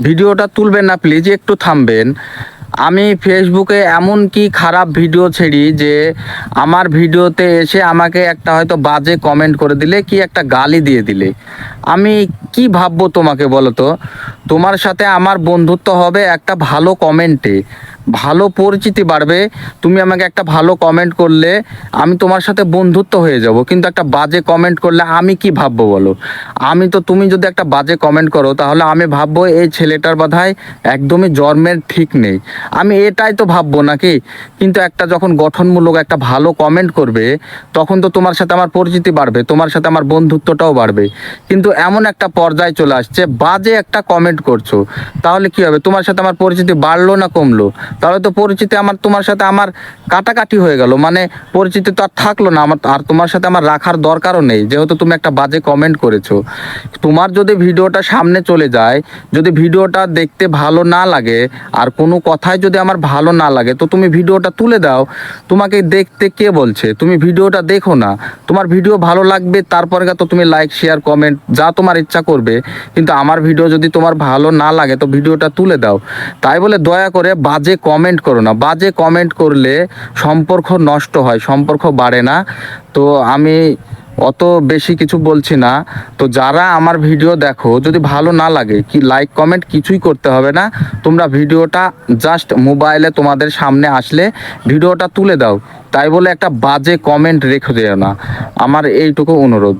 ভিডিওটা তুলবেন না প্লিজ, একটু থামবেন। আমি ফেসবুকে এমন কি খারাপ ভিডিও ছেড়ি যে আমার ভিডিওতে এসে আমাকে একটা হয়তো বাজে কমেন্ট করে দিলে, কি একটা গালি দিয়ে দিলে, আমি কি ভাববো তোমাকে বলো তো? তোমার সাথে আমার বন্ধুত্ব হবে একটা ভালো কমেন্টে, ভালো পরিচিতি বাড়বে। তুমি আমাকে একটা ভালো কমেন্ট করলে আমি তোমার সাথে বন্ধুত্ব হয়ে যাব, কিন্তু একটা বাজে কমেন্ট করলে আমি কি ভাববো বলো? আমি তো, তুমি যদি একটা বাজে কমেন্ট করো তাহলে আমি ভাববো এই ছেলেটার বোধহয় একদমই জন্মের ঠিক নেই, আমি এটাই তো ভাববো নাকি? কিন্তু একটা যখন গঠনমূলক একটা ভালো কমেন্ট করবে তখন তো তোমার সাথে আমার পরিচিতি বাড়বে, তোমার সাথে আমার বন্ধুত্বটাও বাড়বে। কিন্তু এমন একটা পর্যায়ে চলে আসছে, বাজে একটা কমেন্ট করছো, তাহলে কি হবে? তোমার সাথে আমার পরিচিতি বাড়লো না কমলো? তাহলে তো পরিচিতি আমার, তোমার সাথে আমার কাটাকাটি হয়ে গেল, মানে পরিচিতি তো আর থাকলো না আমার, আর তোমার সাথে আমার রাখার দরকারও নেই, যেহেতু তুমি একটা বাজে কমেন্ট করেছো। তোমার যদি ভিডিওটা সামনে চলে যায়, যদি ভিডিওটা দেখতে ভালো না লাগে, আর কোনো কথাই যদি আমার ভালো না লাগে, তো তুমি ভিডিওটা তুলে দাও। তোমাকে দেখতে কে বলছে? তুমি ভিডিওটা দেখো না, তোমার ভিডিও ভালো লাগবে তারপরে তো তুমি লাইক শেয়ার কমেন্ট যা তোমার ইচ্ছা করবে। কিন্তু আমার ভিডিও যদি তোমার ভালো না লাগে তো ভিডিওটা তুলে দাও। তাই বলে দয়া করে বাজে কমেন্ট করো না, বাজে কমেন্ট করলে সম্পর্ক নষ্ট হয়, সম্পর্ক বাড়ে না। তো আমি অত বেশি কিছু বলছি না। তো যারা আমার ভিডিও দেখো, যদি ভালো না লাগে, কি লাইক কমেন্ট কিছুই করতে হবে না, তোমরা ভিডিওটা জাস্ট মোবাইলে তোমাদের সামনে আসলে ভিডিওটা তুলে দাও। তাই বলে একটা বাজে কমেন্ট রেখে দিও না, আমার এইটুকু অনুরোধ।